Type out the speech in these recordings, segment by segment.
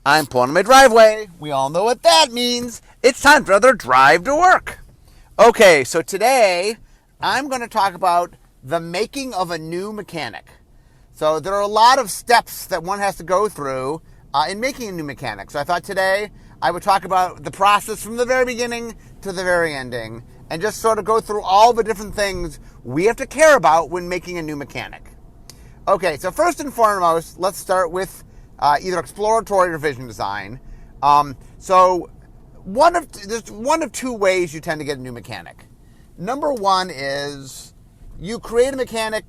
I'm pulling in my driveway. We all know what that means. It's time for another drive to work. Okay, so today I'm going to talk about the making of a new mechanic. So there are a lot of steps that one has to go through in making a new mechanic. So I thought today I would talk about the process from the very beginning to the very ending and just sort of go through all the different things we have to care about when making a new mechanic. Okay, so first and foremost, let's start with either exploratory or vision design. So there's one of two ways you tend to get a new mechanic. Number one is you create a mechanic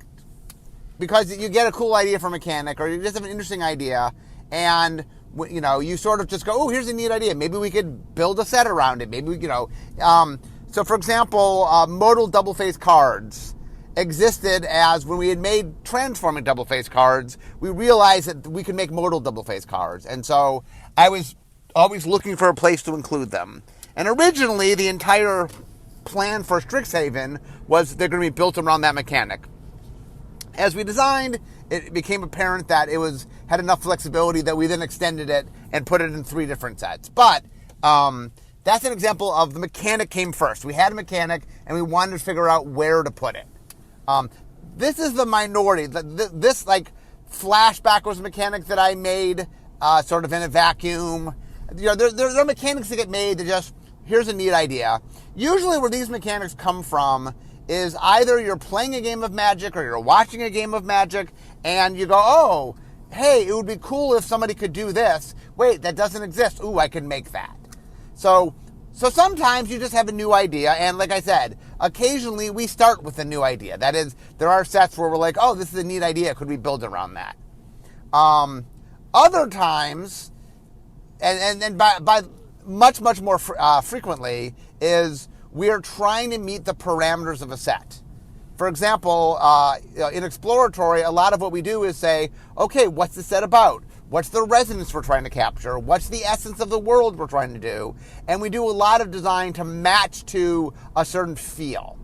because you get a cool idea for a mechanic, or you just have an interesting idea, and you sort of just go, oh, here's a neat idea. Maybe we could build a set around it. Maybe so for example, modal double-face cards existed as when we had made transforming double-face cards, we realized that we could make modal double-face cards. And so I was always looking for a place to include them. And originally, the entire plan for Strixhaven was they're going to be built around that mechanic. As we designed, it became apparent that it had enough flexibility that we then extended it and put it in 3 different sets. But that's an example of the mechanic came first. We had a mechanic, and we wanted to figure out where to put it. This is the minority. This flashback was a mechanic that I made sort of in a vacuum. There are mechanics that get made that just, here's a neat idea. Usually where these mechanics come from is either you're playing a game of Magic or you're watching a game of Magic and you go, oh, hey, it would be cool if somebody could do this. Wait, that doesn't exist. Ooh, I can make that. So sometimes you just have a new idea, and like I said, occasionally we start with a new idea. That is, there are sets where we're like, oh, this is a neat idea. Could we build around that? Other times, and by much more frequently, is we are trying to meet the parameters of a set. For example, in exploratory, a lot of what we do is say, okay, what's the set about? What's the resonance we're trying to capture? What's the essence of the world we're trying to do? And we do a lot of design to match to a certain feel.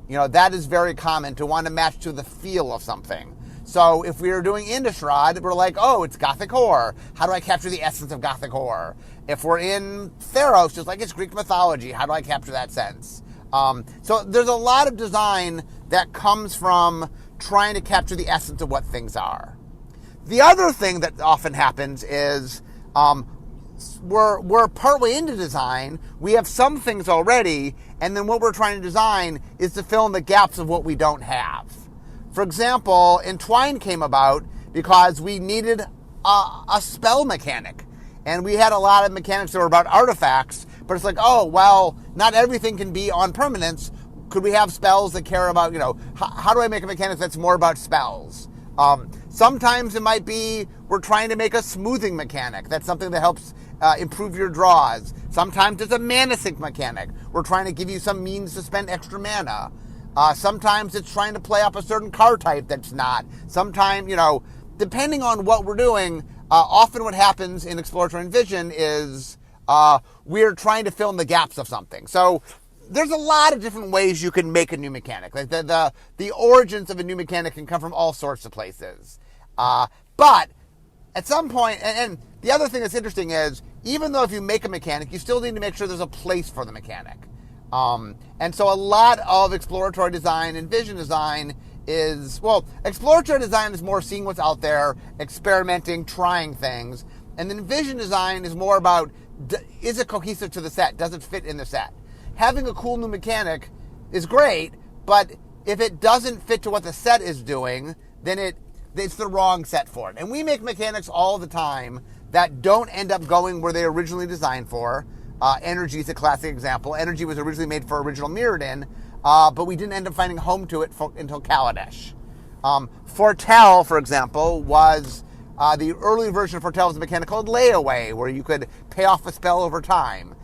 That is very common, to want to match to the feel of something. So if we were doing Innistrad, we're like, oh, it's Gothic horror. How do I capture the essence of Gothic horror? If we're in Theros, it's like it's Greek mythology. How do I capture that sense? So there's a lot of design that comes from trying to capture the essence of what things are. The other thing that often happens is we're partway into design, we have some things already, and then what we're trying to design is to fill in the gaps of what we don't have. For example, Entwine came about because we needed a spell mechanic. And we had a lot of mechanics that were about artifacts, but it's like, oh, well, not everything can be on permanence. Could we have spells that care about, how do I make a mechanic that's more about spells? Sometimes it might be we're trying to make a smoothing mechanic. That's something that helps improve your draws. Sometimes it's a mana sink mechanic. We're trying to give you some means to spend extra mana. Sometimes it's trying to play up a certain card type that's not. Sometimes, depending on what we're doing, often what happens in exploratory and vision is we're trying to fill in the gaps of something. So there's a lot of different ways you can make a new mechanic. Like the origins of a new mechanic can come from all sorts of places. But at some point, and the other thing that's interesting is, even though if you make a mechanic, you still need to make sure there's a place for the mechanic. And so a lot of exploratory design and vision design is, exploratory design is more seeing what's out there, experimenting, trying things. And then vision design is more about, is it cohesive to the set? Does it fit in the set? Having a cool new mechanic is great, but if it doesn't fit to what the set is doing, then it's the wrong set for it. And we make mechanics all the time that don't end up going where they originally designed for. Energy is a classic example. Energy was originally made for original Mirrodin, but we didn't end up finding home to it until Kaladesh. Foretell, for example, was the early version of Foretell was a mechanic called Layaway, where you could pay off a spell over time,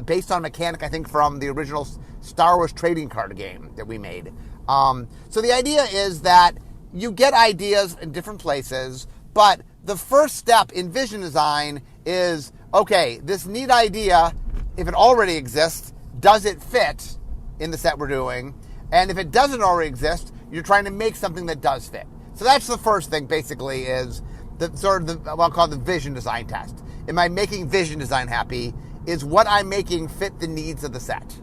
based on a mechanic, I think, from the original Star Wars trading card game that we made. So the idea is that you get ideas in different places, but the first step in vision design is, okay, this neat idea, if it already exists, does it fit in the set we're doing? And if it doesn't already exist, you're trying to make something that does fit. So that's the first thing, basically, is the sort of what I'll call the vision design test. am I making vision design happy? Is what I'm making fit the needs of the set?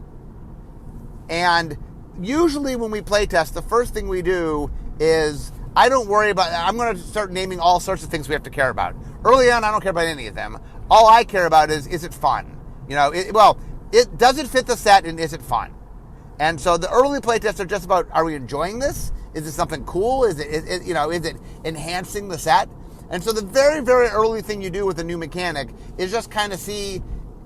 And usually when we play test, the first thing we do is, I don't worry about, I'm going to start naming all sorts of things we have to care about. Early on, I don't care about any of them. All I care about is it fun? Does it fit the set, and is it fun? And so the early play tests are just about, are we enjoying this? Is it something cool? Is it enhancing the set? And so the very, very early thing you do with a new mechanic is just kind of see,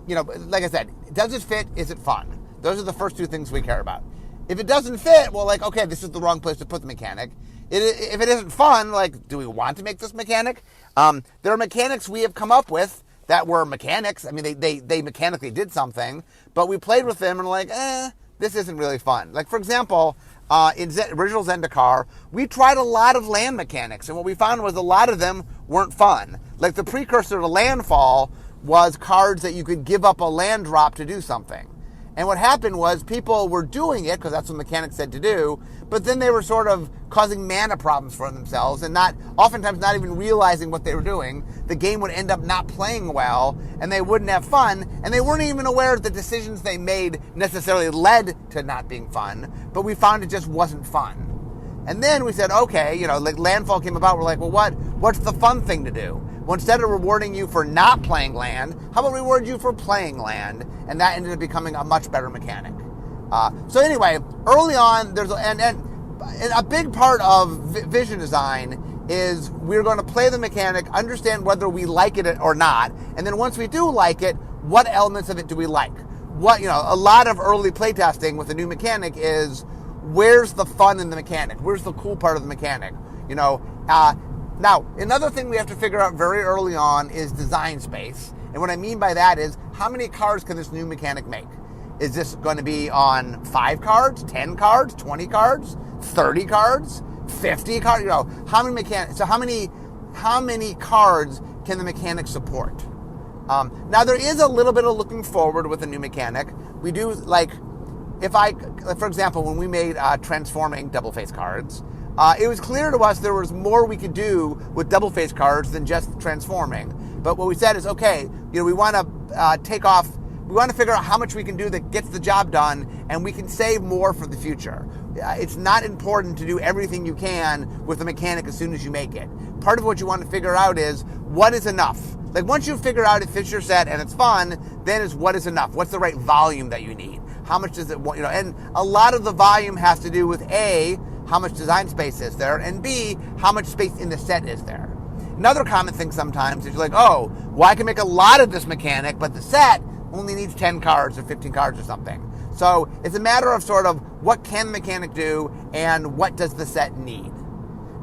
like I said, does it fit? Is it fun? Those are the first two things we care about. If it doesn't fit, well, okay, this is the wrong place to put the mechanic. If it isn't fun, do we want to make this mechanic? There are mechanics we have come up with that were mechanics. I mean, they mechanically did something, but we played with them and this isn't really fun. Like, for example, in original Zendikar, we tried a lot of land mechanics, and what we found was a lot of them weren't fun. Like, the precursor to landfall was cards that you could give up a land drop to do something. And what happened was people were doing it because that's what mechanics said to do, but then they were sort of causing mana problems for themselves and oftentimes not even realizing what they were doing. The game would end up not playing well, and they wouldn't have fun, and they weren't even aware that the decisions they made necessarily led to not being fun, but we found it just wasn't fun. And then we said, okay, like landfall came about, we're like, well, what's the fun thing to do? Well, instead of rewarding you for not playing land, how about reward you for playing land? And that ended up becoming a much better mechanic. So anyway, early on, there's and a big part of vision design is we're going to play the mechanic, understand whether we like it or not, and then once we do like it, what elements of it do we like? A lot of early playtesting with a new mechanic is, where's the fun in the mechanic? Where's the cool part of the mechanic? Now, another thing we have to figure out very early on is design space. And what I mean by that is, how many cards can this new mechanic make? Is this going to be on 5 cards, 10 cards, 20 cards, 30 cards, 50 cards? How many cards can the mechanic support? Now, there is a little bit of looking forward with a new mechanic. We do, for example, when we made transforming double-face cards, it was clear to us there was more we could do with double-face cards than just transforming. But what we said is, okay, we want to we want to figure out how much we can do that gets the job done, and we can save more for the future. It's not important to do everything you can with the mechanic as soon as you make it. Part of what you want to figure out is, what is enough? Like, once you figure out it fits your set and it's fun, then it's what is enough? What's the right volume that you need? How much does it want? And a lot of the volume has to do with A, how much design space is there, and B, how much space in the set is there. Another common thing sometimes is you're like, oh, well, I can make a lot of this mechanic, but the set only needs 10 cards or 15 cards or something. So it's a matter of sort of what can the mechanic do and what does the set need.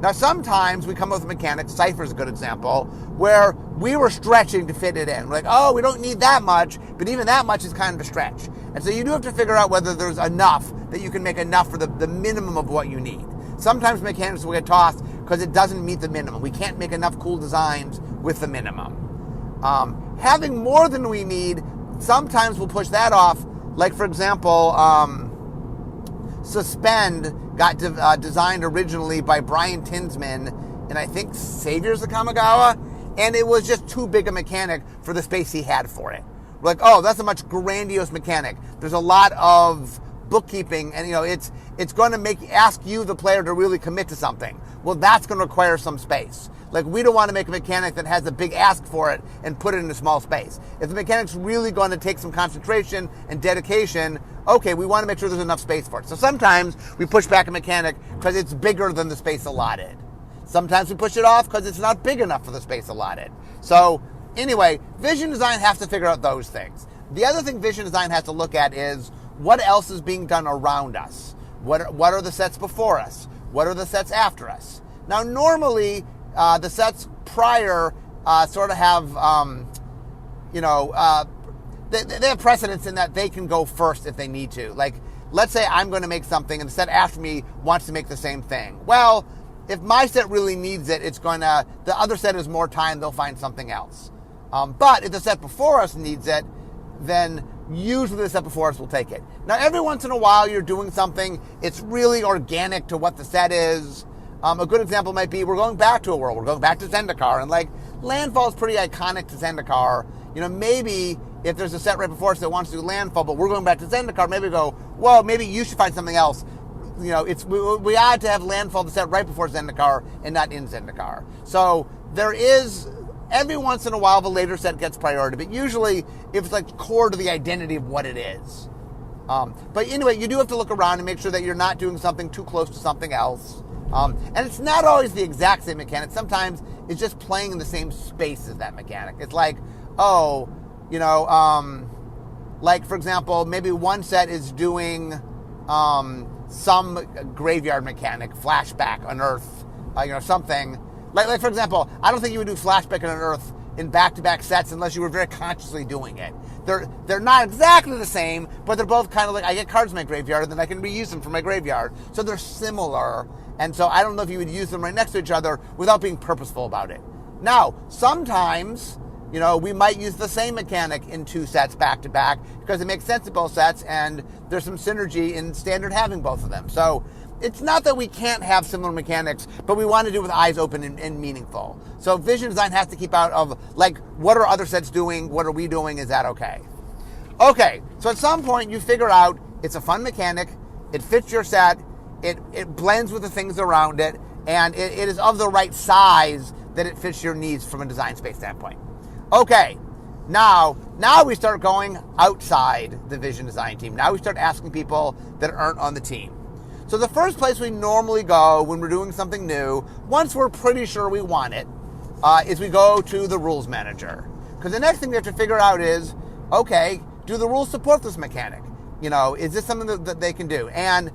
Now, sometimes we come up with a mechanic, Cypher's a good example, where we were stretching to fit it in. We're like, oh, we don't need that much, but even that much is kind of a stretch. And so you do have to figure out whether there's enough that you can make enough for the minimum of what you need. Sometimes mechanics will get tossed because it doesn't meet the minimum. We can't make enough cool designs with the minimum. Having more than we need, sometimes we'll push that off. Like, for example, Suspend got designed originally by Brian Tinsman in, I think, Saviors of Kamigawa, and it was just too big a mechanic for the space he had for it. We're like, oh, that's a much grandiose mechanic. There's a lot of bookkeeping, and it's going to ask you, the player, to really commit to something. Well, that's going to require some space. Like, we don't want to make a mechanic that has a big ask for it and put it in a small space. If the mechanic's really going to take some concentration and dedication, okay, we want to make sure there's enough space for it. So sometimes we push back a mechanic because it's bigger than the space allotted. Sometimes we push it off because it's not big enough for the space allotted. So anyway, vision design has to figure out those things. The other thing vision design has to look at is what else is being done around us. What are the sets before us? What are the sets after us? Now, normally, the sets prior sort of have, they have precedence in that they can go first if they need to. Like, let's say I'm going to make something and the set after me wants to make the same thing. Well, if my set really needs it, the other set has more time, they'll find something else. But if the set before us needs it, then usually the set before us will take it. Now, every once in a while you're doing something, it's really organic to what the set is. A good example might be, we're going back to a world. We're going back to Zendikar, and landfall is pretty iconic to Zendikar. Maybe if there's a set right before us that wants to do landfall, but we're going back to Zendikar, maybe we go, well, maybe you should find something else. We ought to have landfall the set right before Zendikar and not in Zendikar. So there is, every once in a while, the later set gets priority, but usually if it's like core to the identity of what it is. But anyway, you do have to look around and make sure that you're not doing something too close to something else. And it's not always the exact same mechanic. Sometimes it's just playing in the same space as that mechanic. It's like, like for example, maybe one set is doing some graveyard mechanic, flashback, unearth, something. Like for example, I don't think you would do flashback and unearth in back-to-back sets unless you were very consciously doing it. They're not exactly the same, but they're both kind of like, I get cards in my graveyard and then I can reuse them for my graveyard. So they're similar, and so I don't know if you would use them right next to each other without being purposeful about it. Now, sometimes, we might use the same mechanic in 2 sets back-to-back because it makes sense in both sets and there's some synergy in standard having both of them. So it's not that we can't have similar mechanics, but we want to do it with eyes open and meaningful. So vision design has to keep out of, like, what are other sets doing? What are we doing? Is that okay? Okay, so at some point you figure out it's a fun mechanic, it fits your set, it blends with the things around it, and it is of the right size that it fits your needs from a design space standpoint. Okay, now we start going outside the vision design team. Now we start asking people that aren't on the team. So the first place we normally go when we're doing something new, once we're pretty sure we want it, is we go to the rules manager. Because the next thing we have to figure out is, okay, do the rules support this mechanic? Is this something that they can do? And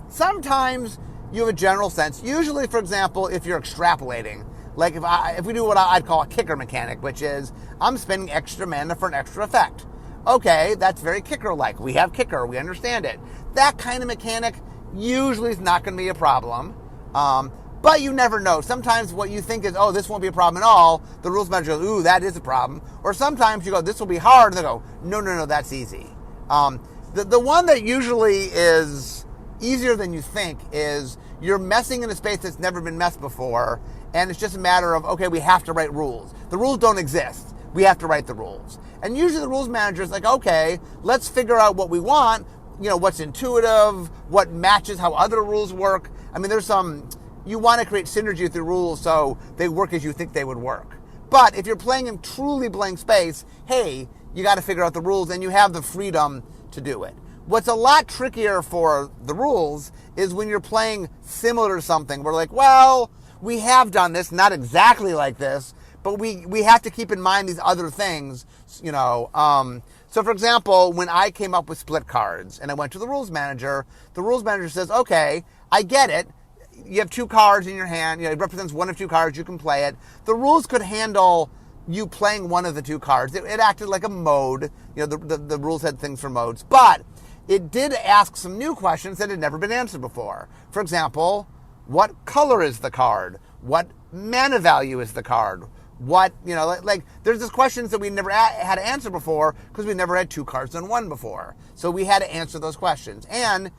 sometimes you have a general sense. Usually, for example, if you're extrapolating, like if we do what I'd call a kicker mechanic, which is I'm spending extra mana for an extra effect. Okay, that's very kicker-like. We have kicker. We understand it. That kind of mechanic usually is not going to be a problem. But you never know. Sometimes what you think is, oh, this won't be a problem at all. The rules manager goes, ooh, that is a problem. Or sometimes you go, this will be hard. And they go, no, that's easy. The one that usually is easier than you think is you're messing in a space that's never been messed before. And it's just a matter of, okay, we have to write rules. The rules don't exist. We have to write the rules. And usually the rules manager is like, okay, let's figure out what we want, what's intuitive, what matches how other rules work. I mean, you want to create synergy with the rules so they work as you think they would work. But if you're playing in truly blank space, hey, you got to figure out the rules and you have the freedom to do it. What's a lot trickier for the rules is when you're playing similar to something. We're like, well, we have done this, not exactly like this, but we have to keep in mind these other things, So, for example, when I came up with split cards and I went to the rules manager says, okay, I get it. You have 2 cards in your hand. It represents 1 of 2 cards. You can play it. The rules could handle you playing 1 of the 2 cards. It acted like a mode. The rules had things for modes. But it did ask some new questions that had never been answered before. For example, what color is the card? What mana value is the card? What, there's just questions that we never had to answer before because we never had 2 cards on 1 before. So we had to answer those questions. And,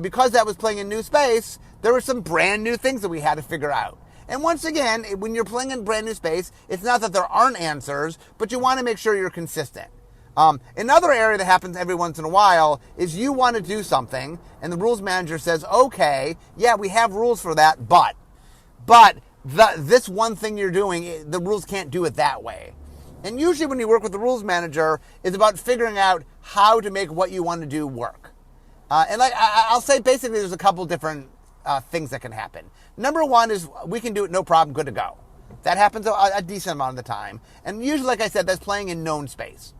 because that was playing in new space, there were some brand new things that we had to figure out. And once again, when you're playing in brand new space, it's not that there aren't answers, but you want to make sure you're consistent. Another area that happens every once in a while is you want to do something, and the rules manager says, okay, yeah, we have rules for that, but this one thing you're doing, the rules can't do it that way. And usually when you work with the rules manager, it's about figuring out how to make what you want to do work. And I'll say basically there's a couple different things that can happen. Number one is we can do it, no problem, good to go. That happens a decent amount of the time. And usually, like I said, that's playing in known space.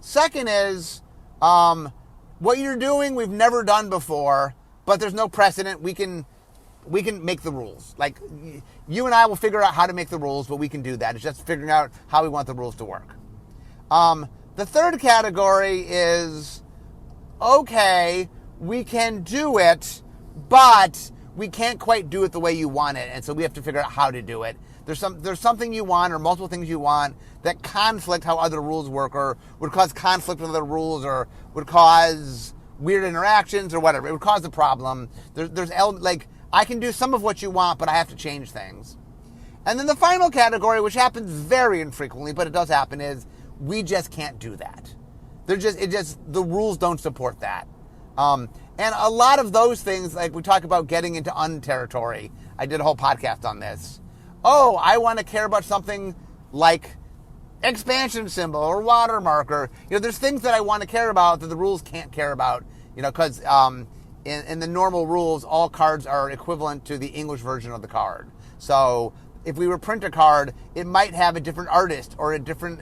Second is what you're doing we've never done before, but there's no precedent. We can make the rules. Like, you and I will figure out how to make the rules, but we can do that. It's just figuring out how we want the rules to work. The third category is, okay, we can do it, but we can't quite do it the way you want it, and so we have to figure out how to do it. There's something you want or multiple things you want that conflict how other rules work or would cause conflict with other rules or would cause weird interactions or whatever. It would cause a problem. There's like, I can do some of what you want, but I have to change things. And then the final category, which happens very infrequently, but it does happen, is we just can't do that. The rules don't support that. And a lot of those things, like we talk about getting into territory. I did a whole podcast on this. Oh, I want to care about something like expansion symbol or watermark, or there's things that I want to care about that the rules can't care about. Because in the normal rules, all cards are equivalent to the English version of the card. So if we were print a card, it might have a different artist or a different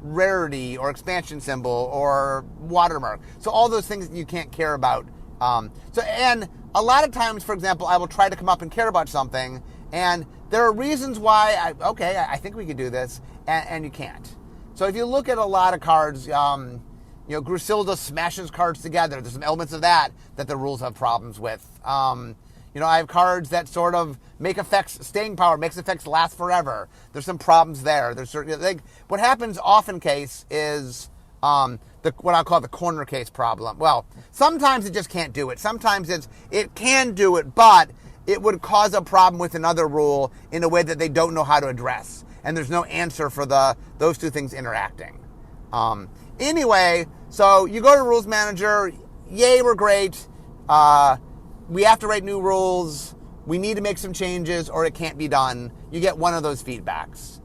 rarity or expansion symbol or watermark. So all those things you can't care about. And a lot of times, for example, I will try to come up and care about something, and there are reasons why I think we could do this, and you can't. So if you look at a lot of cards, Grusilda smashes cards together. There's some elements of that the rules have problems with. I have cards that sort of make effects, staying power, makes effects last forever. There's some problems there. There's certain, what happens often case is what I'll call the corner case problem. Well, sometimes it just can't do it. Sometimes it can do it, but it would cause a problem with another rule in a way that they don't know how to address. And there's no answer for those two things interacting. Anyway, so you go to Rules Manager. Yay, we're great. We have to write new rules. We need to make some changes, or it can't be done. You get one of those feedbacks.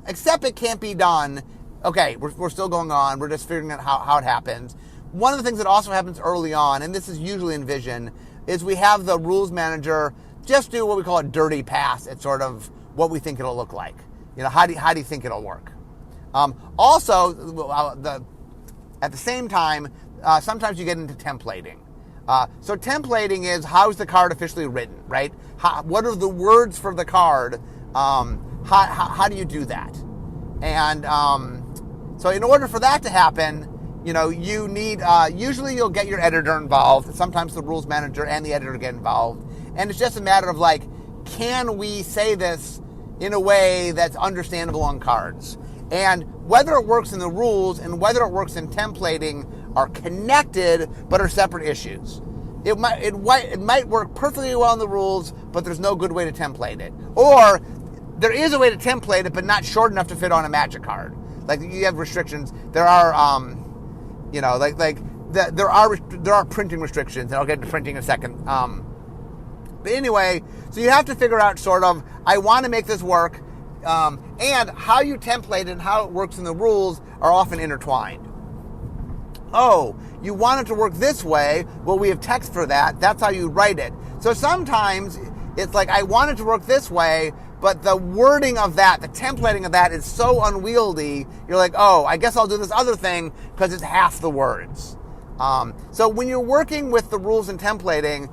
Except it can't be done. Okay, we're still going on. We're just figuring out how it happens. One of the things that also happens early on, and this is usually in Vision, is we have the Rules Manager just do what we call a dirty pass at sort of what we think it'll look like. How do you think it'll work? At the same time, sometimes you get into templating. So templating is, how's the card officially written, right? What are the words for the card? How do you do that? And so in order for that to happen, you need, usually you'll get your editor involved. Sometimes the Rules Manager and the editor get involved. And it's just a matter of can we say this in a way that's understandable on cards? And whether it works in the rules and whether it works in templating are connected but are separate issues. It might work perfectly well in the rules, but there's no good way to template it. Or there is a way to template it, but not short enough to fit on a Magic card. You have restrictions. There are, there are printing restrictions, and I'll get to printing in a second. But anyway, so you have to figure out sort of, I want to make this work, and how you template it and how it works in the rules are often intertwined. Oh, you want it to work this way? Well, we have text for that. That's how you write it. So sometimes it's I want it to work this way, but the wording of that, the templating of that is so unwieldy, you're oh, I guess I'll do this other thing because it's half the words. So when you're working with the rules and templating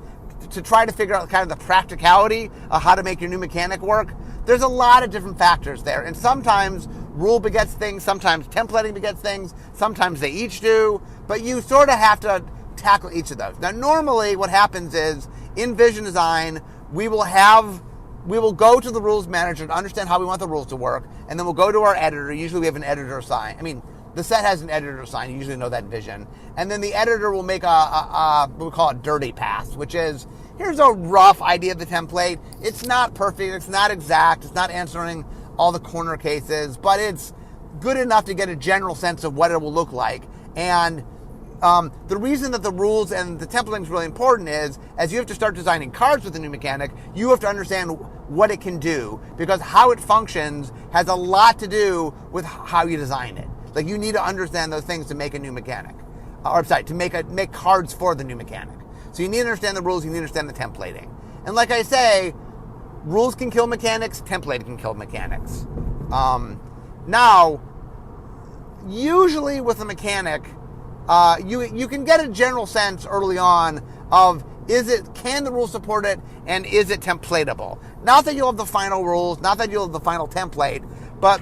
to try to figure out kind of the practicality of how to make your new mechanic work, there's a lot of different factors there. And sometimes rule begets things, sometimes templating begets things, sometimes they each do, but you sort of have to tackle each of those. Now, normally what happens is in Vision Design, we will go to the Rules Manager to understand how we want the rules to work, and then we'll go to our editor. Usually we have an editor assigned. The set has an editor assigned. You usually know that in Vision. And then the editor will make what we call a dirty pass, which is, here's a rough idea of the template. It's not perfect. It's not exact. It's not answering all the corner cases, but it's good enough to get a general sense of what it will look like. And the reason that the rules and the templating is really important is, as you have to start designing cards with the new mechanic, you have to understand what it can do, because how it functions has a lot to do with how you design it. You need to understand those things to make a new mechanic, to make cards for the new mechanic. So you need to understand the rules. You need to understand the templating. And like I say, rules can kill mechanics. Templating can kill mechanics. Now, usually with a mechanic, you can get a general sense early on of, can the rules support it, and is it templatable? Not that you'll have the final rules, not that you'll have the final template, but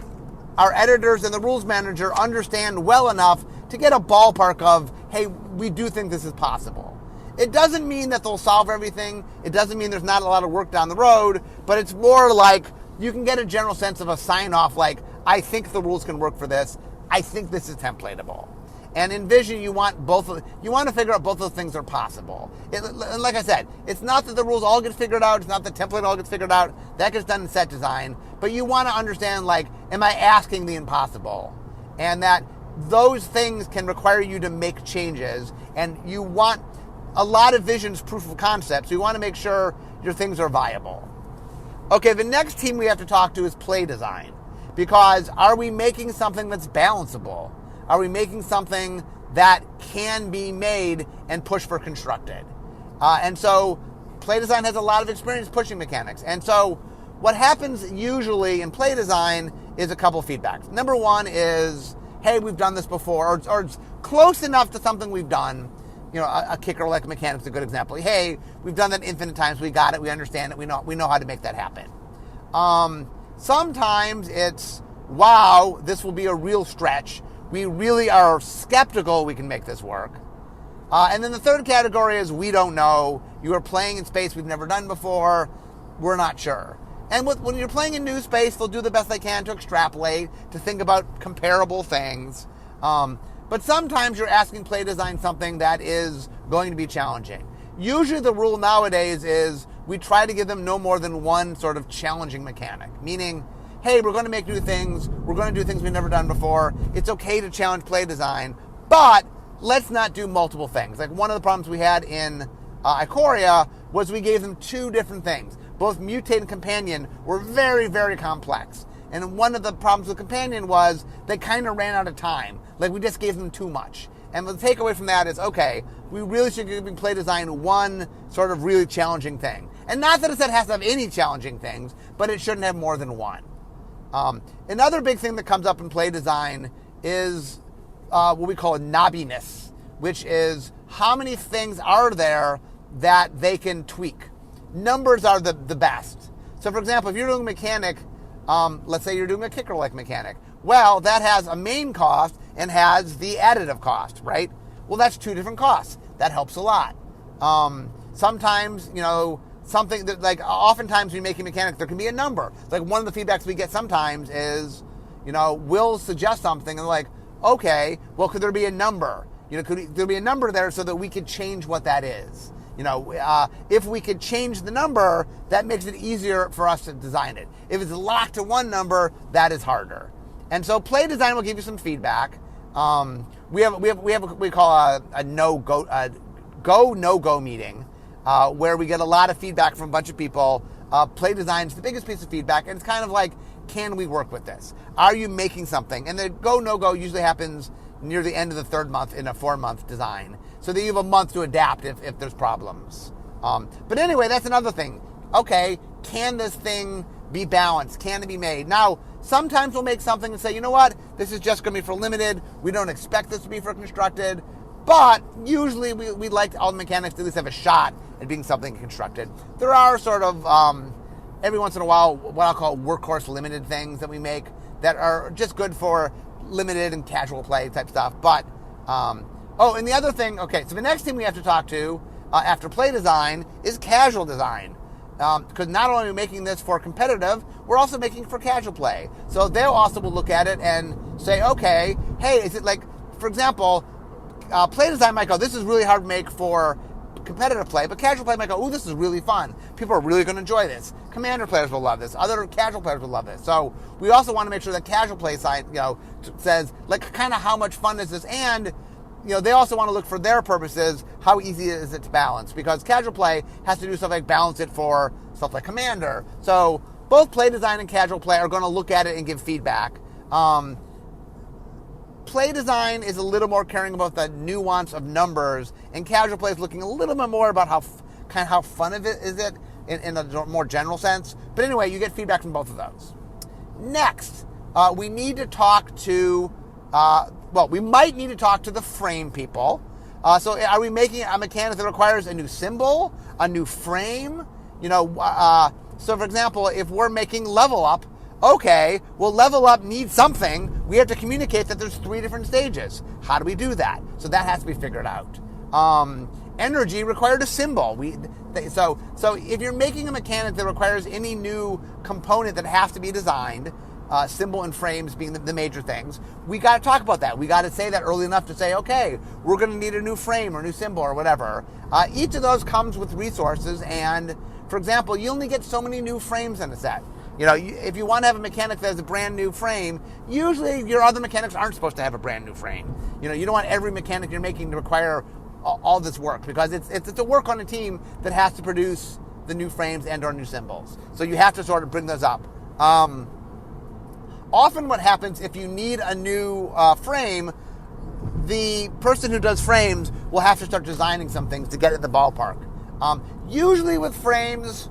our editors and the Rules Manager understand well enough to get a ballpark of, hey, we do think this is possible. It doesn't mean that they'll solve everything. It doesn't mean there's not a lot of work down the road, but it's more you can get a general sense of a sign-off, I think the rules can work for this. I think this is templatable. And in vision, you want to figure out both those things are possible. Like I said, it's not that the rules all get figured out. It's not the template all gets figured out. That gets done in set design. But you want to understand, like, am I asking the impossible? And that those things can require you to make changes. And you want a lot of vision's proof of concept. So you want to make sure your things are viable. Okay, the next team we have to talk to is play design. Because are we making something that's balanceable? Are we making something that can be made and pushed for constructed? And so play design has a lot of experience pushing mechanics. And so what happens usually in play design is a couple of feedbacks. Number one is, hey, we've done this before, or it's close enough to something we've done. You know, a kicker like a mechanic is a good example. Hey, we've done that infinite times. We got it. We understand it. We know how to make that happen. Sometimes it's, wow, this will be a real stretch. We really are skeptical we can make this work. And then the third category is we don't know. You are playing in space we've never done before. We're not sure. And when you're playing in new space, they'll do the best they can to extrapolate, to think about comparable things. But sometimes you're asking play design something that is going to be challenging. Usually the rule nowadays is we try to give them no more than one sort of challenging mechanic, meaning, hey, we're going to make new things. We're going to do things we've never done before. It's okay to challenge play design, but let's not do multiple things. Like one of the problems we had in Ikoria was we gave them two different things. Both Mutate and Companion were very, very complex. And one of the problems with Companion was they kind of ran out of time. Like we just gave them too much. And the takeaway from that is, okay, we really should give play design one sort of really challenging thing. And not that it has to have any challenging things, but it shouldn't have more than one. Another big thing that comes up in play design is what we call knobbiness, which is how many things are there that they can tweak. Numbers are the best. So, for example, if you're doing a mechanic, let's say you're doing a kicker-like mechanic, well, that has a main cost and has the additive cost, right? Well, that's two different costs. That helps a lot. Sometimes, something that, like, oftentimes when you're making mechanics, there can be a number. Like, one of the feedbacks we get sometimes is, we'll suggest something and like, okay, well, could there be a number? Could there be a number there so that we could change what that is? If we could change the number, that makes it easier for us to design it. If it's locked to one number, that is harder. And so play design will give you some feedback. We have what we call a no-go meeting, where we get a lot of feedback from a bunch of people. Play design is the biggest piece of feedback, and it's kind of like, can we work with this? Are you making something? And the go, no-go usually happens near the end of the third month in a 4-month design, so that you have a month to adapt if there's problems. But anyway, that's another thing. Okay, can this thing be balanced? Can it be made? Now, sometimes we'll make something and say, you know what, this is just going to be for limited. We don't expect this to be for constructed. But usually we like all the mechanics to at least have a shot at being something constructed. There are sort of, every once in a while, what I'll call workhorse limited things that we make that are just good for limited and casual play type stuff. But, and the other thing, okay, so the next thing we have to talk to after play design is casual design. Because not only are we making this for competitive, we're also making it for casual play. So they'll also will look at it and say, okay, hey, is it like, for example, play design might go, this is really hard to make for competitive play, but casual play might go, ooh, this is really fun. People are really going to enjoy this. Commander players will love this. Other casual players will love this. So we also want to make sure that casual play side, says, like, kind of how much fun is this? And, they also want to look for their purposes, how easy is it to balance? Because casual play has to do stuff like balance it for stuff like Commander. So both play design and casual play are going to look at it and give feedback. Play design is a little more caring about the nuance of numbers, and casual play is looking a little bit more about how fun of it is it in a more general sense. But anyway, you get feedback from both of those. Next, we need to talk to, we might need to talk to the frame people. So are we making a mechanic that requires a new symbol, a new frame? So for example, if we're making level up, okay, well, level up needs something. We have to communicate that there's 3 different stages. How do we do that? So that has to be figured out. Energy required a symbol. So if you're making a mechanic that requires any new component that has to be designed, symbol and frames being the major things, we got to talk about that. We got to say that early enough to say, okay, we're going to need a new frame or a new symbol or whatever. Each of those comes with resources, and for example, you only get so many new frames in a set. If you want to have a mechanic that has a brand new frame, usually your other mechanics aren't supposed to have a brand new frame. You don't want every mechanic you're making to require all this work, because it's a work on a team that has to produce the new frames and or new symbols. So you have to sort of bring those up. Often what happens if you need a new frame, the person who does frames will have to start designing some things to get it in the ballpark. Usually with frames,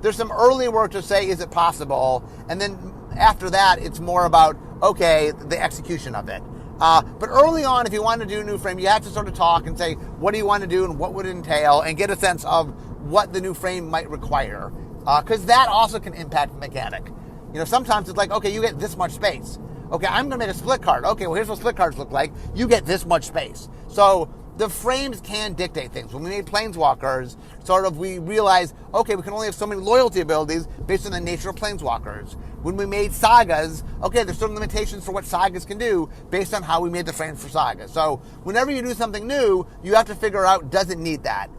there's some early work to say, is it possible? And then after that, it's more about, okay, the execution of it. But early on, if you want to do a new frame, you have to sort of talk and say, what do you want to do and what would it entail, and get a sense of what the new frame might require. Because that also can impact the mechanic. Sometimes it's like, okay, you get this much space. Okay, I'm going to make a split card. Okay, well, here's what split cards look like. You get this much space. So the frames can dictate things. When we made Planeswalkers, we realized, okay, we can only have so many loyalty abilities based on the nature of Planeswalkers. When we made Sagas, okay, there's certain limitations for what Sagas can do based on how we made the frames for Sagas. So whenever you do something new, you have to figure out, does it need that?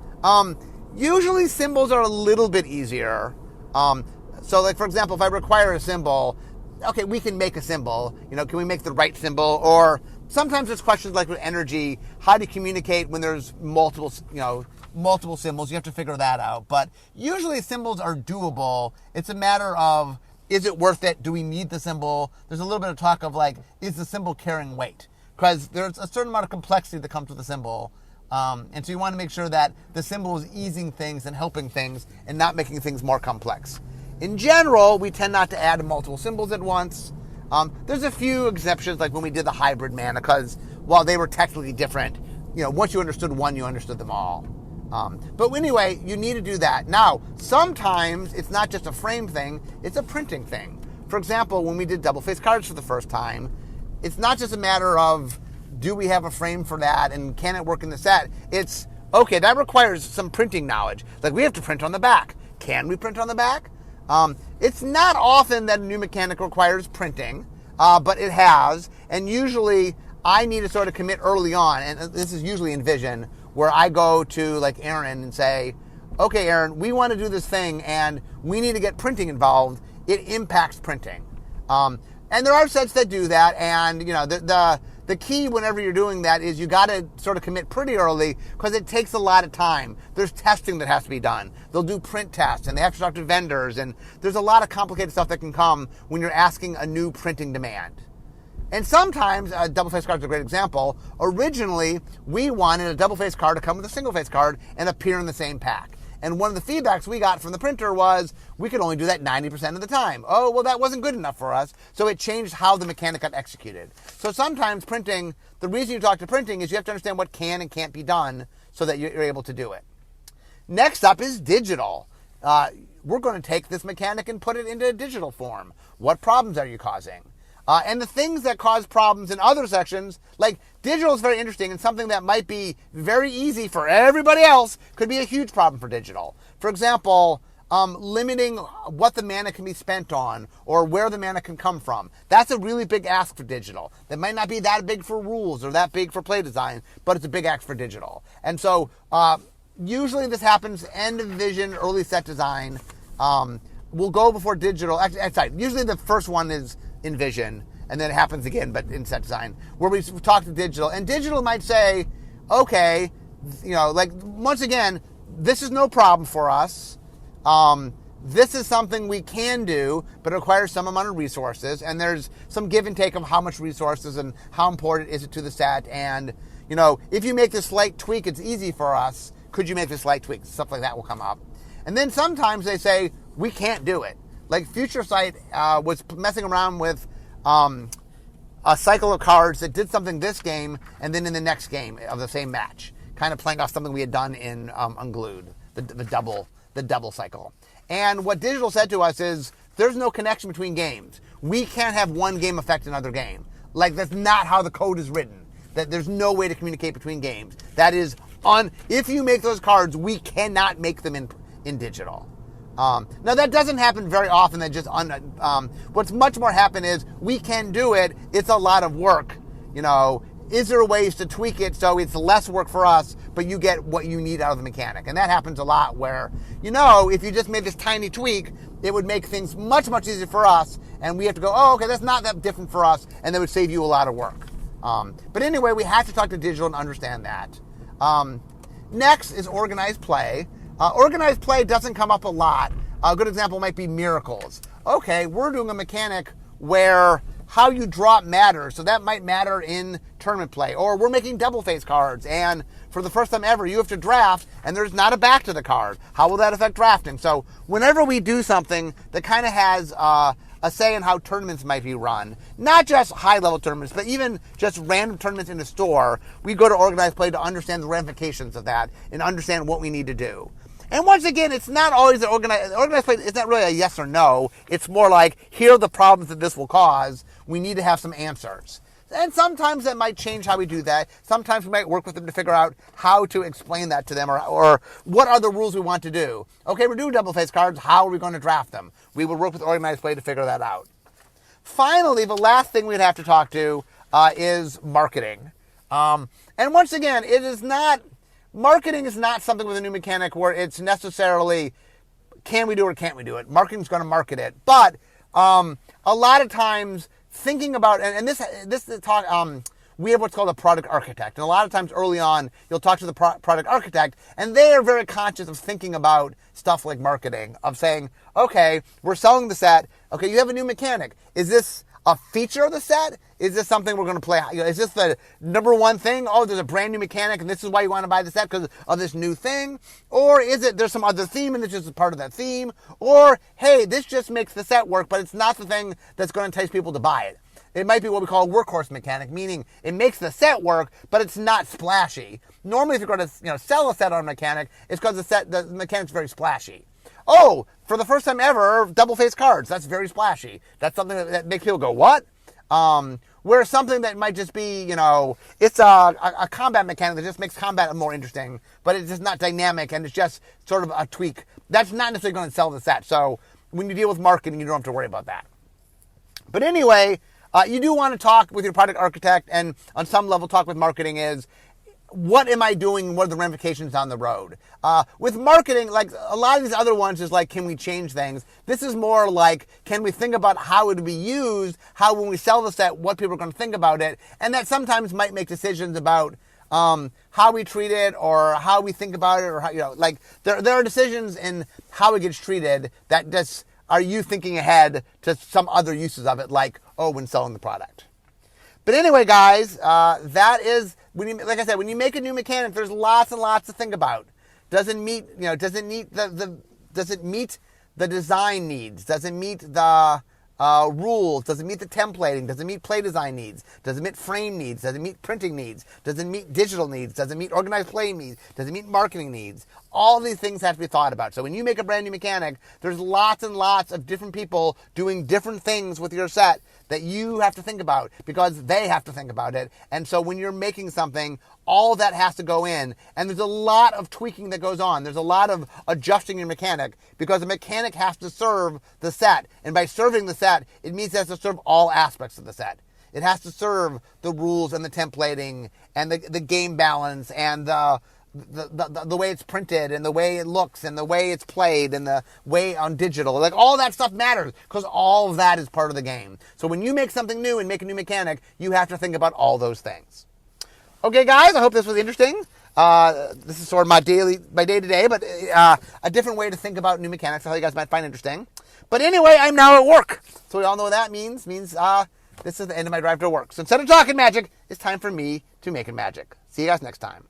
Usually symbols are a little bit easier. So like, for example, if I require a symbol, okay, we can make a symbol. Can we make the right symbol? Or sometimes there's questions like with energy, how do you communicate when there's multiple symbols? You have to figure that out. But usually symbols are doable. It's a matter of, is it worth it? Do we need the symbol? There's a little bit of talk of like, is the symbol carrying weight? Because there's a certain amount of complexity that comes with the symbol. And so you want to make sure that the symbol is easing things and helping things and not making things more complex. In general, we tend not to add multiple symbols at once. There's a few exceptions, like when we did the hybrid mana, because while they were technically different, once you understood one, you understood them all. But anyway, you need to do that. Now, sometimes it's not just a frame thing, it's a printing thing. For example, when we did double-faced cards for the first time, it's not just a matter of, do we have a frame for that and can it work in the set? It's, okay, that requires some printing knowledge. Like, we have to print on the back. Can we print on the back? It's not often that a new mechanic requires printing, but it has. And usually I need to sort of commit early on, and this is usually in Vision, where I go to like Aaron and say, okay, Aaron, we want to do this thing and we need to get printing involved. It impacts printing. And there are sets that do that, and the key whenever you're doing that is you got to sort of commit pretty early, because it takes a lot of time. There's testing that has to be done. They'll do print tests, and they have to talk to vendors, and there's a lot of complicated stuff that can come when you're asking a new printing demand. And sometimes, a double-faced card is a great example. Originally, we wanted a double-faced card to come with a single-faced card and appear in the same pack. And one of the feedbacks we got from the printer was, we could only do that 90% of the time. Oh, well, that wasn't good enough for us. So it changed how the mechanic got executed. So sometimes printing, the reason you talk to printing is you have to understand what can and can't be done so that you're able to do it. Next up is digital. We're going to take this mechanic and put it into a digital form. What problems are you causing? And the things that cause problems in other sections, like digital is very interesting, and something that might be very easy for everybody else could be a huge problem for digital. For example, limiting what the mana can be spent on or where the mana can come from. That's a really big ask for digital. That might not be that big for rules or that big for play design, but it's a big ask for digital. And so usually this happens end of Vision, early set design. We'll go before digital. Usually the first one is in Vision, and then it happens again, but in set design, where we talk to digital. And digital might say, okay, once again, this is no problem for us. This is something we can do, but it requires some amount of resources, and there's some give and take of how much resources and how important is it to the set. And, if you make this slight tweak, it's easy for us. Could you make this slight tweak? Stuff like that will come up. And then sometimes they say, we can't do it. Like Future Sight was messing around with a cycle of cards that did something this game and then in the next game of the same match, kind of playing off something we had done in Unglued, the double cycle. And what digital said to us is, there's no connection between games. We can't have one game affect another game. Like, that's not how the code is written. That there's no way to communicate between games. That is if you make those cards, we cannot make them in digital. Now that doesn't happen very often. What's much more happen is we can do it. It's a lot of work. Is there ways to tweak it so it's less work for us, but you get what you need out of the mechanic? And that happens a lot where, if you just made this tiny tweak, it would make things much, much easier for us. And we have to go, oh, okay, that's not that different for us. And that would save you a lot of work. But anyway, we have to talk to digital and understand that. Next is organized play. Organized play doesn't come up a lot. A good example might be miracles. Okay, we're doing a mechanic where how you drop matters, so that might matter in tournament play. Or we're making double face cards, and for the first time ever, you have to draft, and there's not a back to the card. How will that affect drafting? So whenever we do something that kind of has a say in how tournaments might be run, not just high-level tournaments, but even just random tournaments in a store, we go to organized play to understand the ramifications of that and understand what we need to do. And once again, it's not always organized play. It's not really a yes or no. It's more like, here are the problems that this will cause. We need to have some answers. And sometimes that might change how we do that. Sometimes we might work with them to figure out how to explain that to them or what are the rules we want to do. Okay, we're doing double face cards. How are we going to draft them? We will work with organized play to figure that out. Finally, the last thing we'd have to talk to is marketing. And once again, marketing is not something with a new mechanic where it's necessarily can we do it or can't we do it. Marketing's going to market it. But a lot of times thinking about, and this talk, we have what's called a product architect. And a lot of times early on, you'll talk to the product architect, and they are very conscious of thinking about stuff like marketing, of saying, okay, we're selling the set. Okay, you have a new mechanic. Is this a feature of the set? Is this something we're going to play? Is this the number one thing? Oh, there's a brand new mechanic, and this is why you want to buy the set because of this new thing? Or is it there's some other theme, and it's just a part of that theme? Or, hey, this just makes the set work, but it's not the thing that's going to entice people to buy it. It might be what we call a workhorse mechanic, meaning it makes the set work, but it's not splashy. Normally, if you're going to sell a set on a mechanic, it's because the mechanic's very splashy. Oh, for the first time ever, double face cards. That's very splashy. That's something that makes people go, what? Whereas something that might just be, it's a combat mechanic that just makes combat more interesting, but it's just not dynamic and it's just sort of a tweak. That's not necessarily going to sell the set. So when you deal with marketing, you don't have to worry about that. But anyway, you do want to talk with your product architect and on some level talk with marketing is, what am I doing? What are the ramifications down the road? With marketing, like a lot of these other ones is like, can we change things? This is more like, can we think about how it would be used? How when we sell the set, what people are going to think about it? And that sometimes might make decisions about how we treat it or how we think about it or how, like there are decisions in how it gets treated that just are you thinking ahead to some other uses of it, like, when selling the product. But anyway, guys, that is, like I said, when you make a new mechanic, there's lots and lots to think about. Does it meet the design needs? Does it meet the rules? Does it meet the templating? Does it meet play design needs? Does it meet frame needs? Does it meet printing needs? Does it meet digital needs? Does it meet organized play needs? Does it meet marketing needs? All these things have to be thought about. So when you make a brand new mechanic, there's lots and lots of different people doing different things with your set that you have to think about because they have to think about it. And so when you're making something, all that has to go in. And there's a lot of tweaking that goes on. There's a lot of adjusting your mechanic because the mechanic has to serve the set. And by serving the set, it means it has to serve all aspects of the set. It has to serve the rules and the templating and the game balance and the way it's printed and the way it looks and the way it's played and the way on digital. Like all that stuff matters because all of that is part of the game. So when you make something new and make a new mechanic, you have to think about all those things. Okay, guys, I hope this was interesting. This is sort of my day-to-day, but a different way to think about new mechanics I thought you guys might find interesting. But anyway, I'm now at work. So we all know what that means. This is the end of my drive to work. So instead of talking magic, it's time for me to make it magic. See you guys next time.